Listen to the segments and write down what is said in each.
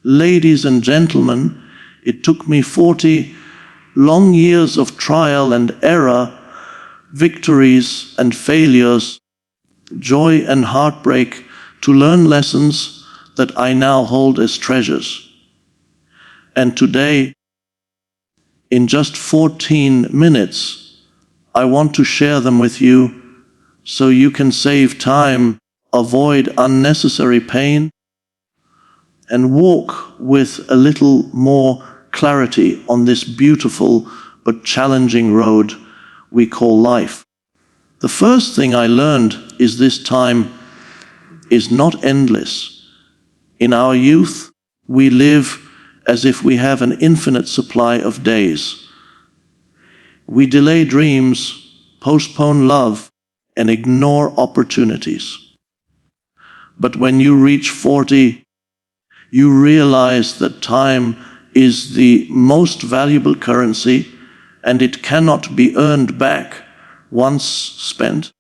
Ladies and gentlemen, it took me 40 long years of trial and error, victories and failures, joy and heartbreak, to learn lessons that I now hold as treasures. And today, in just 14 minutes, I want to share them with you so you can save time, avoid unnecessary pain, and walk with a little more clarity on this beautiful but challenging road we call life. The first thing I learned is this time is not endless. In our youth, we live as if we have an infinite supply of days. We delay dreams, postpone love, and ignore opportunities. But when you reach 40, you realize that time is the most valuable currency, and it cannot be earned back once spent.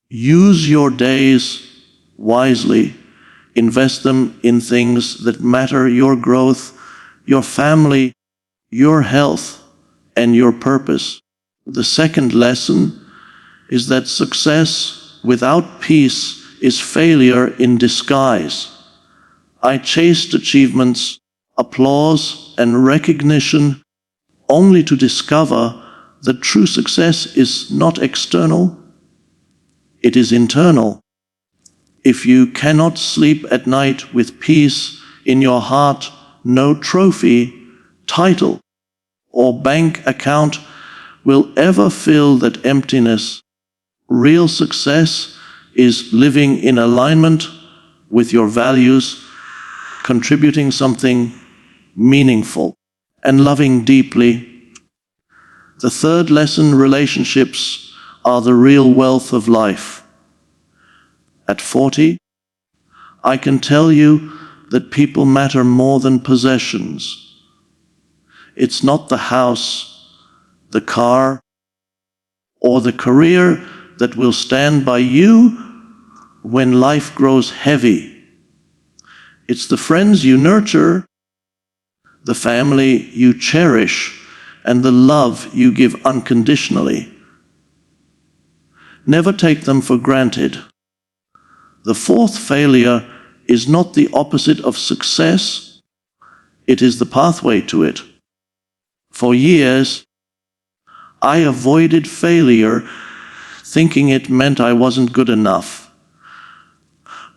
Use your days wisely. Invest them in things that matter: your growth, your family, your health, and your purpose. The second lesson is that success without peace is failure in disguise. I chased achievements, applause, and recognition only to discover that true success is not external, it is internal. If you cannot sleep at night with peace in your heart, no trophy, title, or bank account will ever fill that emptiness. Real success is living in alignment with your values, contributing something meaningful, and loving deeply. The third lesson: relationships are the real wealth of life. At 40, I can tell you that people matter more than possessions. It's not the house, the car, or the career that will stand by you when life grows heavy. It's the friends you nurture, the family you cherish, and the love you give unconditionally. Never take them for granted. The fourth failure is not the opposite of success, it is the pathway to it. For years, I avoided failure, thinking it meant I wasn't good enough.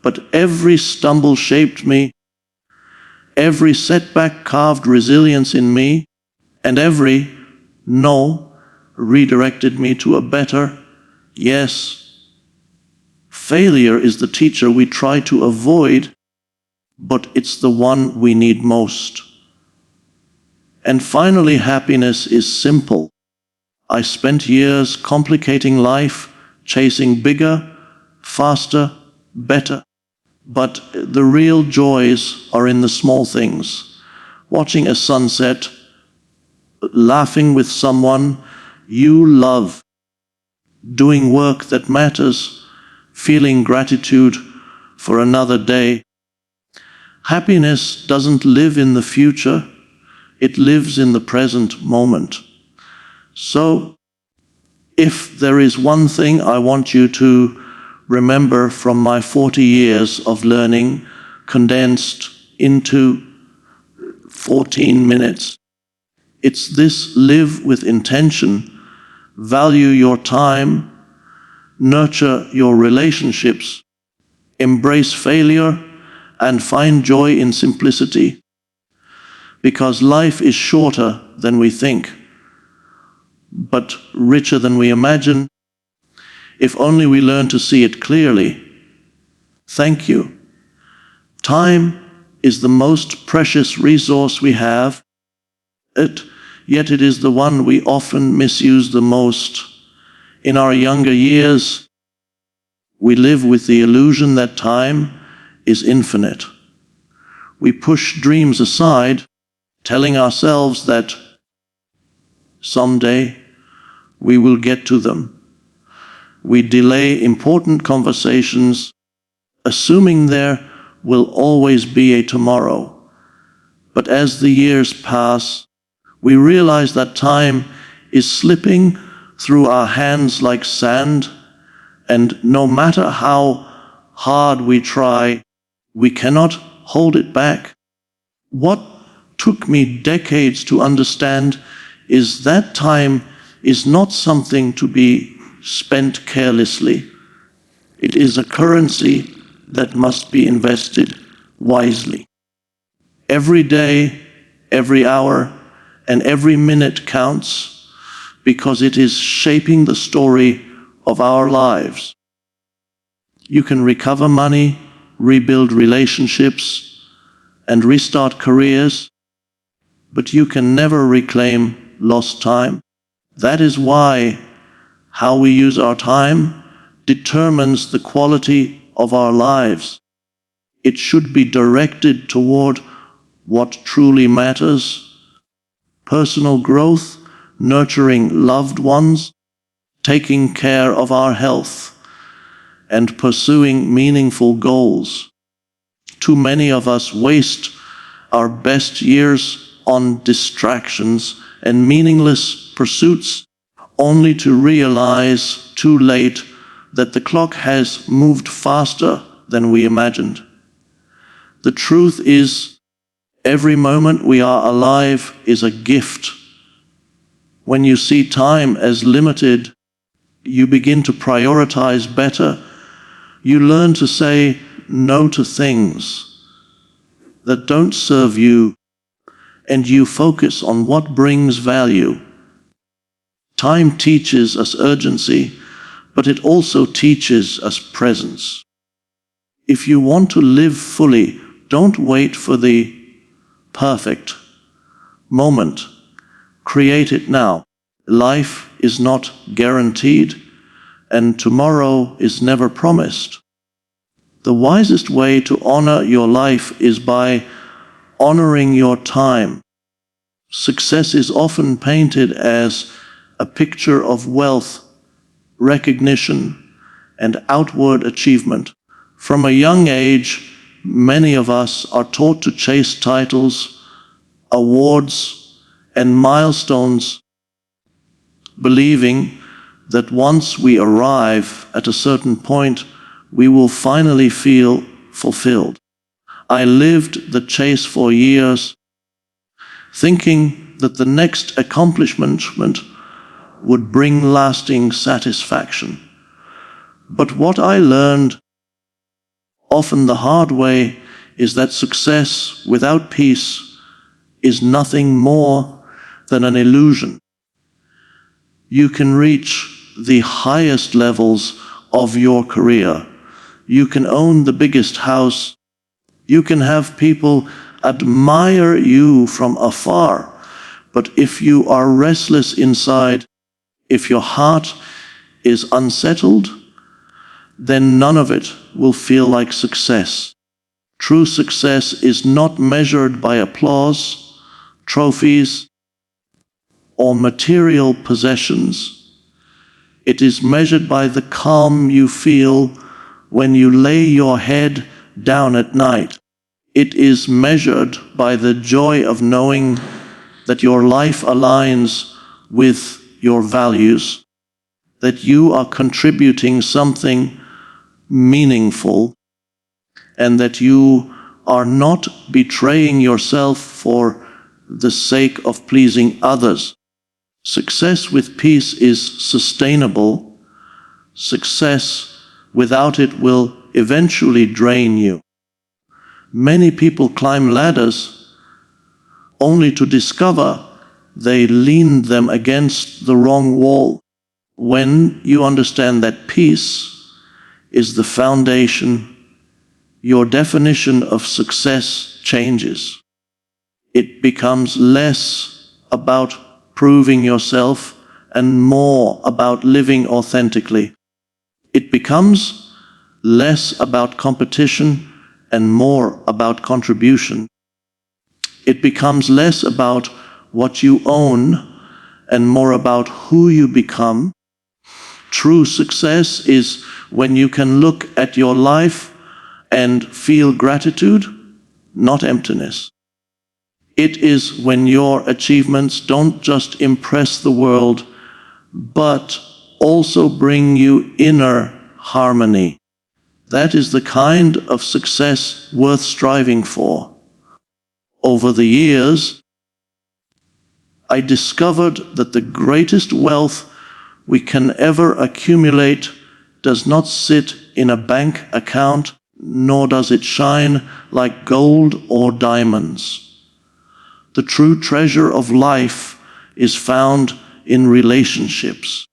But every stumble shaped me, every setback carved resilience in me, and every no redirected me to a better yes. Failure is the teacher we try to avoid, but it's the one we need most. And finally, happiness is simple. I spent years complicating life, chasing bigger, faster, better. But the real joys are in the small things. Watching a sunset, laughing with someone you love, doing work that matters, feeling gratitude for another day. Happiness doesn't live in the future, it lives in the present moment. So, if there is one thing I want you to remember from my 40 years of learning, condensed into 14 minutes, it's this: live with intention, value your time, nurture your relationships, embrace failure, and find joy in simplicity. Because life is shorter than we think, but richer than we imagine, if only we learn to see it clearly. Thank you. Time is the most precious resource we have, yet it is the one we often misuse the most. In our younger years, we live with the illusion that time is infinite. We push dreams aside, telling ourselves that someday we will get to them. We delay important conversations, assuming there will always be a tomorrow. But as the years pass, we realize that time is slipping through our hands like sand, and no matter how hard we try, we cannot hold it back. What took me decades to understand is that time is not something to be spent carelessly. It is a currency that must be invested wisely. Every day, every hour, and every minute counts because it is shaping the story of our lives. You can recover money, rebuild relationships, and restart careers, but you can never reclaim lost time. That is why how we use our time determines the quality of our lives. It should be directed toward what truly matters: personal growth, nurturing loved ones, taking care of our health, and pursuing meaningful goals. Too many of us waste our best years on distractions and meaningless pursuits, only to realize too late that the clock has moved faster than we imagined. The truth is, every moment we are alive is a gift. When you see time as limited, you begin to prioritize better. You learn to say no to things that don't serve you, and you focus on what brings value. Time teaches us urgency, but it also teaches us presence. If you want to live fully, don't wait for the perfect moment. Create it now. Life is not guaranteed, and tomorrow is never promised. The wisest way to honor your life is by honoring your time. Success is often painted as a picture of wealth, recognition, and outward achievement. From a young age, many of us are taught to chase titles, awards, and milestones, believing that once we arrive at a certain point, we will finally feel fulfilled. I lived the chase for years, thinking that the next accomplishment would bring lasting satisfaction. But what I learned, often the hard way, is that success without peace is nothing more than an illusion. You can reach the highest levels of your career. You can own the biggest house. You can have people admire you from afar. But if you are restless inside, if your heart is unsettled, then none of it will feel like success. True success is not measured by applause, trophies, or material possessions. It is measured by the calm you feel when you lay your head down at night. It is measured by the joy of knowing that your life aligns with your values, that you are contributing something meaningful, and that you are not betraying yourself for the sake of pleasing others. Success with peace is sustainable. Success without it will eventually drain you. Many people climb ladders only to discover they leaned them against the wrong wall. When you understand that peace is the foundation, your definition of success changes. It becomes less about proving yourself and more about living authentically. It becomes less about competition and more about contribution. It becomes less about what you own and more about who you become. True success is when you can look at your life and feel gratitude, not emptiness. It is when your achievements don't just impress the world, but also bring you inner harmony. That is the kind of success worth striving for. Over the years, I discovered that the greatest wealth we can ever accumulate does not sit in a bank account, nor does it shine like gold or diamonds. The true treasure of life is found in relationships.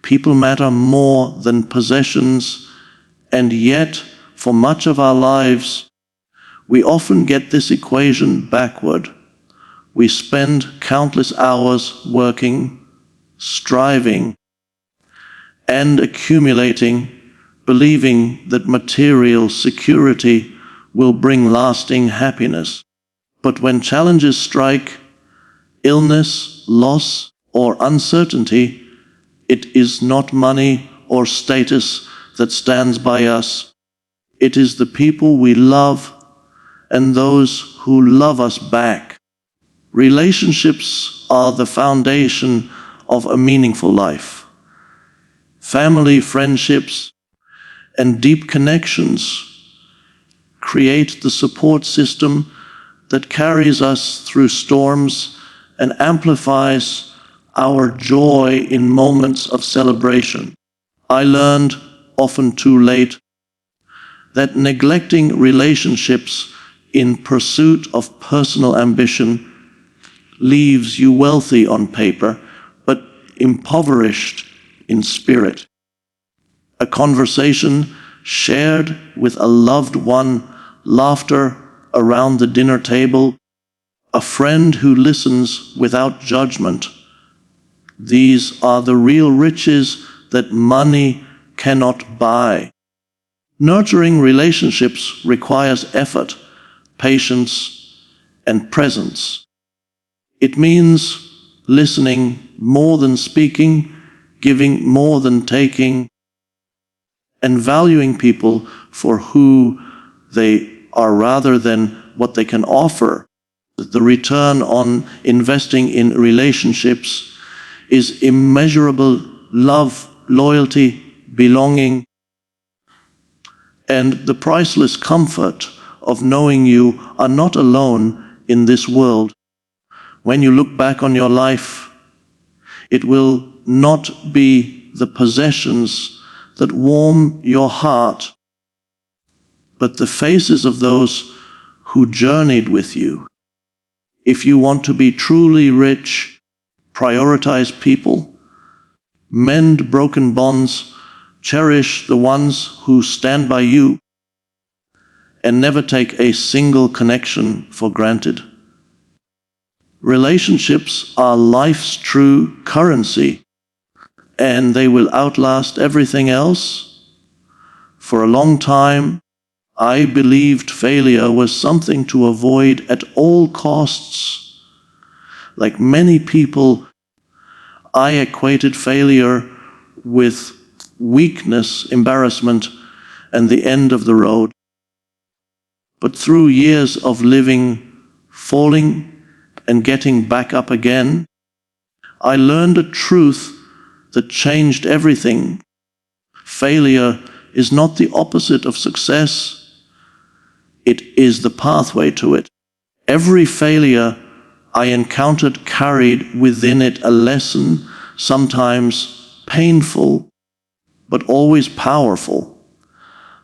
People matter more than possessions, and yet, for much of our lives, we often get this equation backward. We spend countless hours working, striving, and accumulating, believing that material security will bring lasting happiness. But when challenges strike, illness, loss, or uncertainty, it is not money or status that stands by us. It is the people we love and those who love us back. Relationships are the foundation of a meaningful life. Family, friendships, and deep connections create the support system that carries us through storms and amplifies our joy in moments of celebration. I learned, often too late, that neglecting relationships in pursuit of personal ambition leaves you wealthy on paper, but impoverished in spirit. A conversation shared with a loved one, laughter around the dinner table, a friend who listens without judgment. These are the real riches that money cannot buy. Nurturing relationships requires effort, patience, and presence. It means listening more than speaking, giving more than taking, and valuing people for who they are rather than what they can offer. The return on investing in relationships is immeasurable love, loyalty, belonging, and the priceless comfort of knowing you are not alone in this world. When you look back on your life, it will not be the possessions that warm your heart, but the faces of those who journeyed with you. If you want to be truly rich, prioritize people, mend broken bonds, cherish the ones who stand by you, and never take a single connection for granted. Relationships are life's true currency, and they will outlast everything else. For a long time, I believed failure was something to avoid at all costs. Like many people, I equated failure with weakness, embarrassment, and the end of the road. But through years of living, falling, and getting back up again, I learned a truth that changed everything. Failure is not the opposite of success. It is the pathway to it. Every failure I encountered carried within it a lesson, sometimes painful, but always powerful.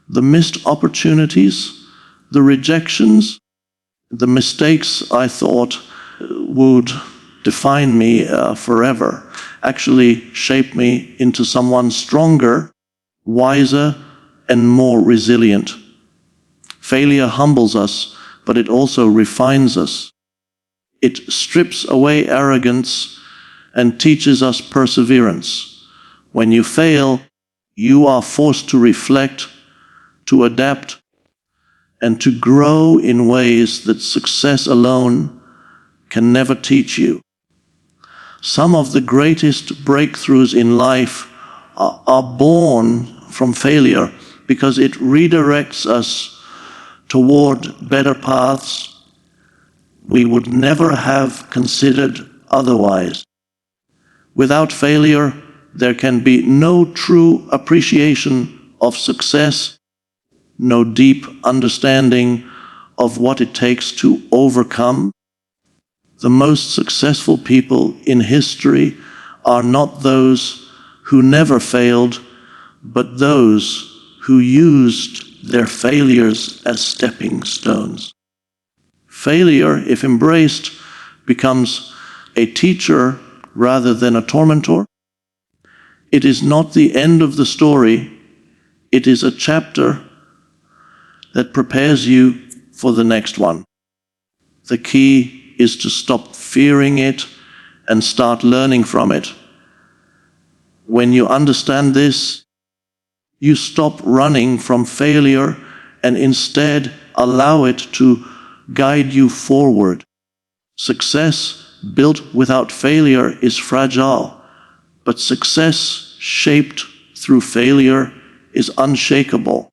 The missed opportunities, the rejections, the mistakes I thought would define me forever actually shaped me into someone stronger, wiser, and more resilient. Failure humbles us, but it also refines us. It strips away arrogance and teaches us perseverance. When you fail, you are forced to reflect, to adapt, and to grow in ways that success alone can never teach you. Some of the greatest breakthroughs in life are born from failure because it redirects us toward better paths. we would never have considered otherwise. Without failure, there can be no true appreciation of success, no deep understanding of what it takes to overcome. The most successful people in history are not those who never failed, but those who used their failures as stepping stones. Failure, if embraced, becomes a teacher rather than a tormentor. It is not the end of the story. It is a chapter that prepares you for the next one. The key is to stop fearing it and start learning from it. When you understand this, you stop running from failure and instead allow it to guide you forward. Success built without failure is fragile, but success shaped through failure is unshakable.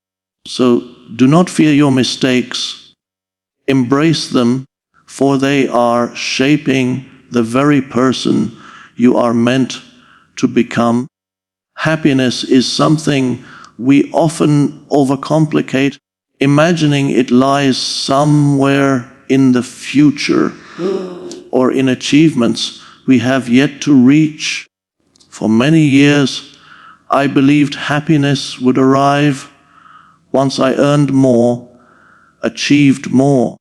So do not fear your mistakes. Embrace them, for they are shaping the very person you are meant to become. Happiness is something we often overcomplicate, imagining it lies somewhere in the future or in achievements we have yet to reach. For many years, I believed happiness would arrive once I earned more, achieved more,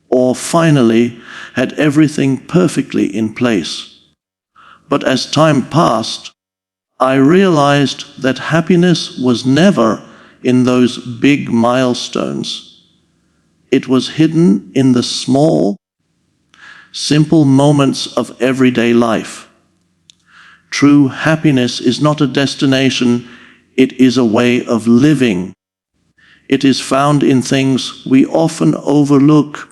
or finally had everything perfectly in place. But as time passed, I realized that happiness was never in those big milestones. It was hidden in the small, simple moments of everyday life. True happiness is not a destination, it is a way of living. It is found in things we often overlook: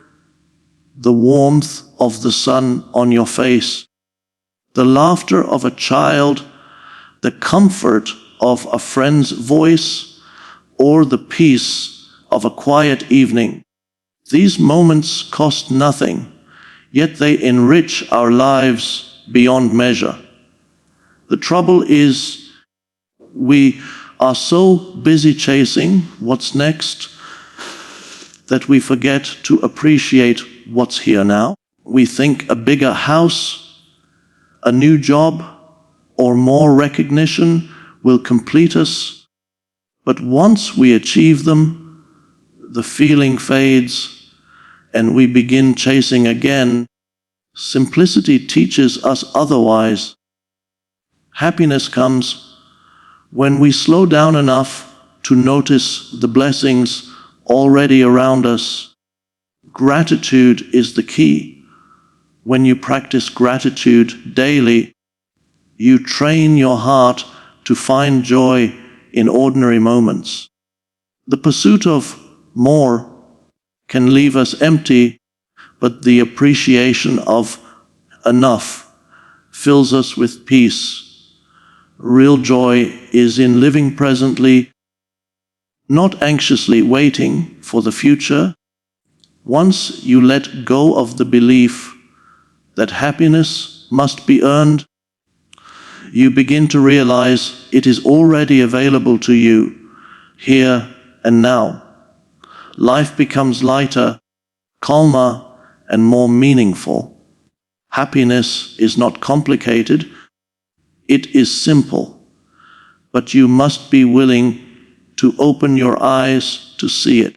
the warmth of the sun on your face, the laughter of a child, the comfort of a friend's voice, or the peace of a quiet evening. These moments cost nothing, yet they enrich our lives beyond measure. The trouble is, we are so busy chasing what's next that we forget to appreciate what's here now. We think a bigger house, a new job, or more recognition will complete us. But once we achieve them, the feeling fades and we begin chasing again. Simplicity teaches us otherwise. Happiness comes when we slow down enough to notice the blessings already around us. Gratitude is the key. When you practice gratitude daily, you train your heart to find joy in ordinary moments. The pursuit of more can leave us empty, but the appreciation of enough fills us with peace. Real joy is in living presently, not anxiously waiting for the future. Once you let go of the belief that happiness must be earned, you begin to realize it is already available to you, here and now. Life becomes lighter, calmer, and more meaningful. Happiness is not complicated, it is simple, but you must be willing to open your eyes to see it.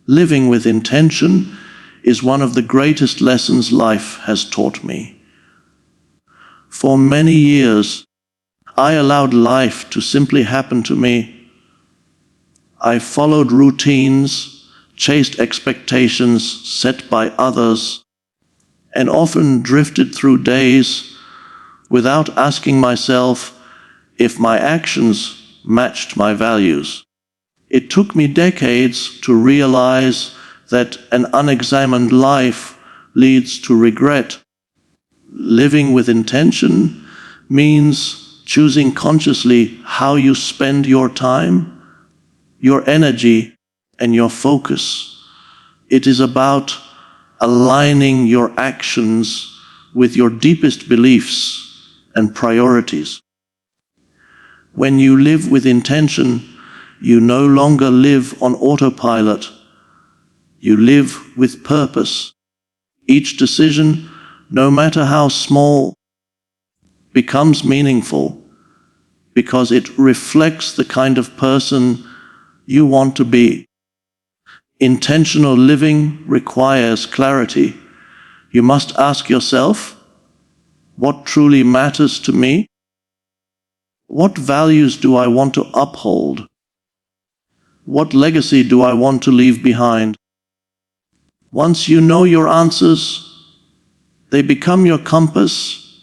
Living with intention is one of the greatest lessons life has taught me. For many years, I allowed life to simply happen to me. I followed routines, chased expectations set by others, and often drifted through days without asking myself if my actions matched my values. It took me decades to realize that an unexamined life leads to regret. Living with intention means choosing consciously how you spend your time, your energy, and your focus. It is about aligning your actions with your deepest beliefs and priorities. When you live with intention, you no longer live on autopilot. You live with purpose. Each decision, no matter how small, becomes meaningful because it reflects the kind of person you want to be. Intentional living requires clarity. You must ask yourself, what truly matters to me? What values do I want to uphold? What legacy do I want to leave behind? Once you know your answers, they become your compass,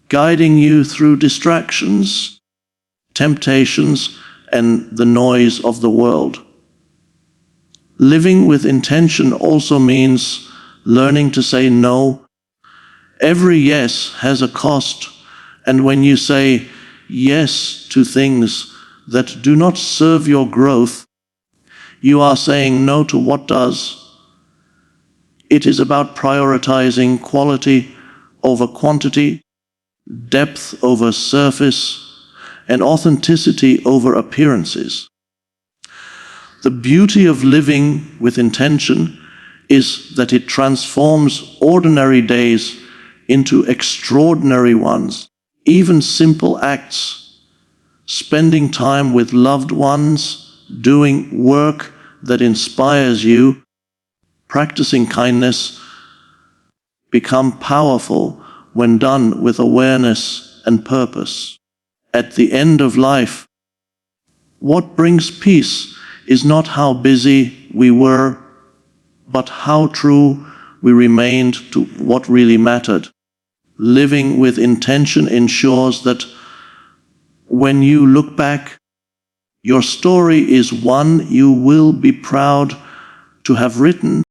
guiding you through distractions, temptations, and the noise of the world. Living with intention also means learning to say no. Every yes has a cost, and when you say yes to things that do not serve your growth, you are saying no to what does. It is about prioritizing quality over quantity, depth over surface, and authenticity over appearances. The beauty of living with intention is that it transforms ordinary days into extraordinary ones. Even simple acts, spending time with loved ones, doing work that inspires you, practicing kindness, become powerful when done with awareness and purpose. At the end of life, what brings peace is not how busy we were, but how true we remained to what really mattered. Living with intention ensures that when you look back, your story is one you will be proud to have written.